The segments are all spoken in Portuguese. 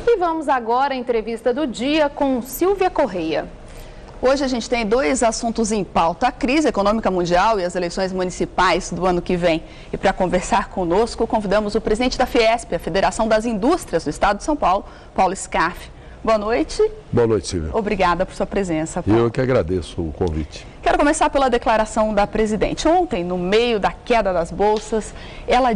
E vamos agora à entrevista do dia com Silvia Correia. Hoje a gente tem dois assuntos em pauta, a crise econômica mundial e as eleições municipais do ano que vem. E para conversar conosco, convidamos o presidente da Fiesp, a Federação das Indústrias do Estado de São Paulo, Paulo Scarfe. Boa noite. Boa noite, Silvia. Obrigada por sua presença, Paulo. Eu que agradeço o convite. Quero começar pela declaração da presidente. Ontem, no meio da queda das bolsas, ela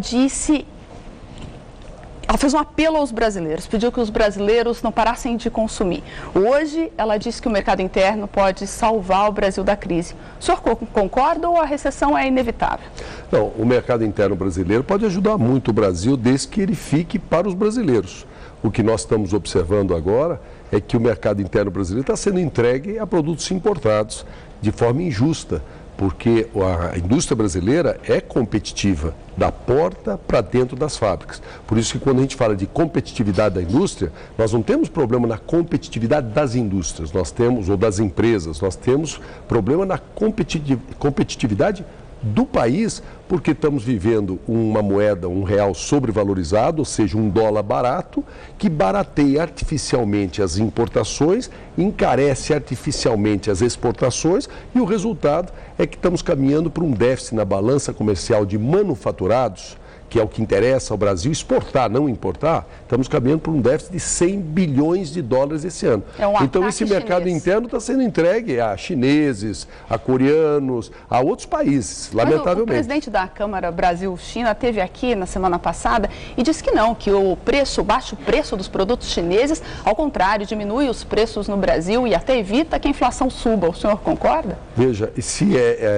fez um apelo aos brasileiros, pediu que os brasileiros não parassem de consumir. Hoje, ela disse que o mercado interno pode salvar o Brasil da crise. O senhor concorda ou a recessão é inevitável? Não, o mercado interno brasileiro pode ajudar muito o Brasil desde que ele fique para os brasileiros. O que nós estamos observando agora é que o mercado interno brasileiro está sendo entregue a produtos importados de forma injusta, porque a indústria brasileira é competitiva da porta para dentro das fábricas. Por isso que quando a gente fala de competitividade da indústria, nós não temos problema na competitividade das indústrias, nós temos, ou das empresas, nós temos problema na competitividade do país, porque estamos vivendo uma moeda, um real sobrevalorizado, ou seja, um dólar barato, que barateia artificialmente as importações, encarece artificialmente as exportações e o resultado é que estamos caminhando para um déficit na balança comercial de manufaturados, que é o que interessa ao Brasil exportar, não importar, estamos caminhando para um déficit de 100 bilhões de dólares esse ano. Então esse mercado interno está sendo entregue a chineses, a coreanos, a outros países, lamentavelmente. O presidente da Câmara Brasil-China esteve aqui na semana passada e disse que não, que o baixo preço dos produtos chineses, ao contrário, diminui os preços no Brasil e até evita que a inflação suba. O senhor concorda? Veja, se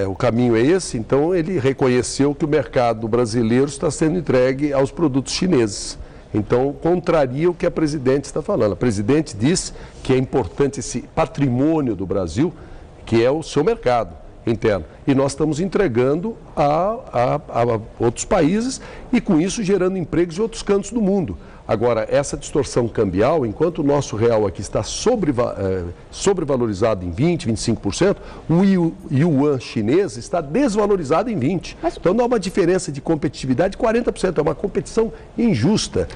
o caminho é esse, então ele reconheceu que o mercado brasileiro está sendo entregue aos produtos chineses. Então, contraria o que a presidente está falando. A presidente diz que é importante esse patrimônio do Brasil, que é o seu mercado interno. E nós estamos entregando a outros países e, com isso, gerando empregos em outros cantos do mundo. Agora, essa distorção cambial, enquanto o nosso real aqui está sobrevalorizado em 20%, 25%, o yuan chinês está desvalorizado em 20%. Então, não há uma diferença de competitividade de 40%. É uma competição injusta.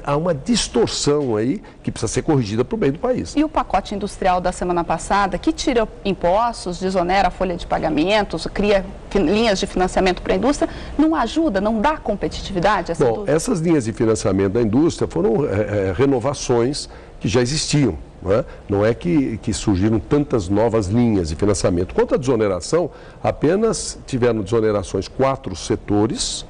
Há uma distorção aí que precisa ser corrigida para o bem do país. E o pacote industrial da semana passada, que tira impostos, desonera a folha de pagamentos, cria linhas de financiamento para a indústria, não ajuda, não dá competitividade a essa indústria? Essas linhas de financiamento da indústria foram renovações que já existiam. Não é que surgiram tantas novas linhas de financiamento. Quanto à desoneração, apenas tiveram desonerações 4 setores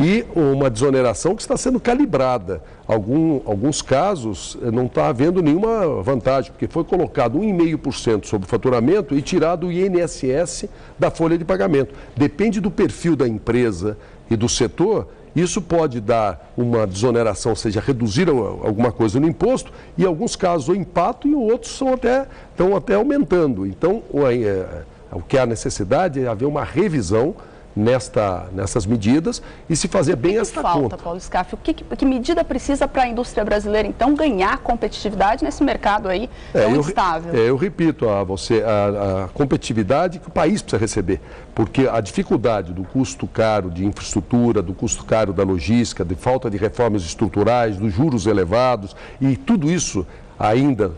e uma desoneração que está sendo calibrada. Alguns casos não está havendo nenhuma vantagem, porque foi colocado 1,5% sobre o faturamento e tirado o INSS da folha de pagamento. Depende do perfil da empresa e do setor. Isso pode dar uma desoneração, ou seja, reduzir alguma coisa no imposto, e em alguns casos o impacto e outros estão até aumentando. Então, o que há necessidade é haver uma revisão nessas medidas e se fazer bem esta conta. O que falta, Paulo Scarfe? Que medida precisa para a indústria brasileira, então, ganhar competitividade nesse mercado aí tão instável? Eu repito a você, a competitividade que o país precisa receber, porque a dificuldade do custo caro de infraestrutura, do custo caro da logística, de falta de reformas estruturais, dos juros elevados e tudo isso ainda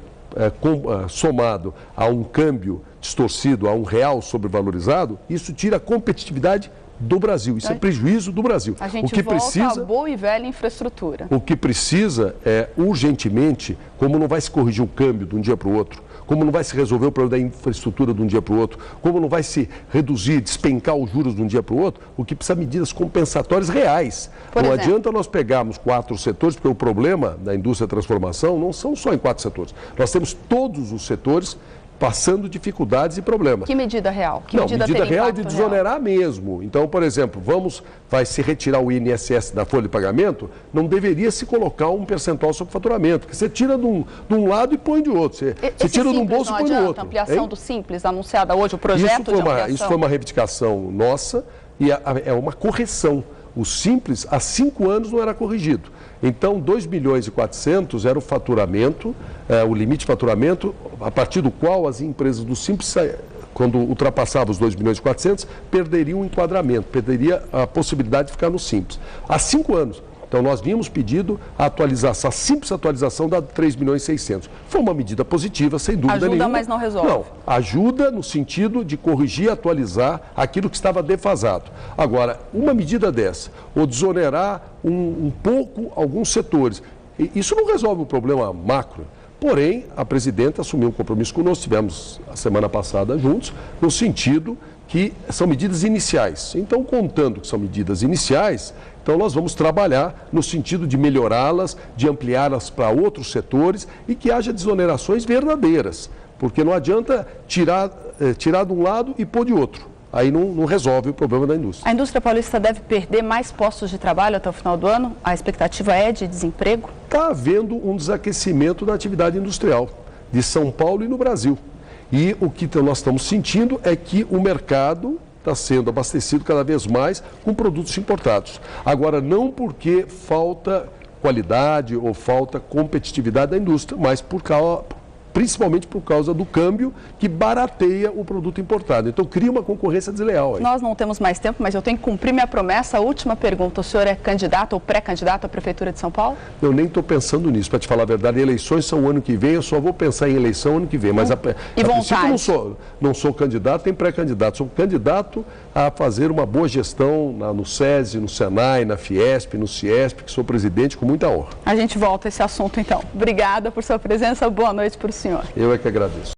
somado a um câmbio distorcido, a um real sobrevalorizado, isso tira a competitividade do Brasil. Isso é prejuízo do Brasil. A gente volta à boa e velha infraestrutura. O que precisa é, urgentemente, como não vai se corrigir o câmbio de um dia para o outro, como não vai se resolver o problema da infraestrutura de um dia para o outro, como não vai se reduzir, despencar os juros de um dia para o outro, o que precisa medidas compensatórias reais. Não adianta nós pegarmos 4 setores, porque o problema da indústria da transformação não são só em 4 setores. Nós temos todos os setores passando dificuldades e problemas. Que medida real? Medida real é de desonerar mesmo. Então, por exemplo, vai se retirar o INSS da folha de pagamento, não deveria se colocar um percentual sobre faturamento, porque você tira de um lado e põe de outro. Você tira de um bolso e põe do outro. A ampliação do Simples, anunciada hoje, o projeto de ampliação. Isso foi uma reivindicação nossa e é uma correção. O Simples, há 5 anos, não era corrigido. Então, 2 milhões e 400 era o faturamento, o limite de faturamento, a partir do qual as empresas do Simples, quando ultrapassavam os 2 milhões e 400, perderiam o enquadramento, perderia a possibilidade de ficar no Simples. Há 5 anos. Então nós vínhamos pedindo a atualização, a simples atualização da 3.600.000. Foi uma medida positiva, sem dúvida nenhuma. Ajuda, mas não resolve. Não, ajuda no sentido de corrigir e atualizar aquilo que estava defasado. Agora, uma medida dessa, ou desonerar um pouco alguns setores, isso não resolve o problema macro. Porém, a presidenta assumiu um compromisso conosco, estivemos a semana passada juntos, no sentido que são medidas iniciais. Então, contando que são medidas iniciais, então nós vamos trabalhar no sentido de melhorá-las, de ampliá-las para outros setores e que haja desonerações verdadeiras, porque não adianta tirar de um lado e pôr de outro. Aí não resolve o problema da indústria. A indústria paulista deve perder mais postos de trabalho até o final do ano? A expectativa é de desemprego? Está havendo um desaquecimento da atividade industrial de São Paulo e no Brasil. E o que nós estamos sentindo é que o mercado está sendo abastecido cada vez mais com produtos importados. Agora, não porque falta qualidade ou falta competitividade da indústria, mas principalmente por causa do câmbio que barateia o produto importado. Então, cria uma concorrência desleal aí. Nós não temos mais tempo, mas eu tenho que cumprir minha promessa. A última pergunta, o senhor é candidato ou pré-candidato à Prefeitura de São Paulo? Eu nem estou pensando nisso, para te falar a verdade. Eleições são o ano que vem, eu só vou pensar em eleição ano que vem. Mas a princípio não sou candidato, nem pré-candidato. Sou candidato a fazer uma boa gestão no SESI, no SENAI, na Fiesp, no CIESP, que sou presidente com muita honra. A gente volta a esse assunto então. Obrigada por sua presença, boa noite para o senhor. Eu é que agradeço.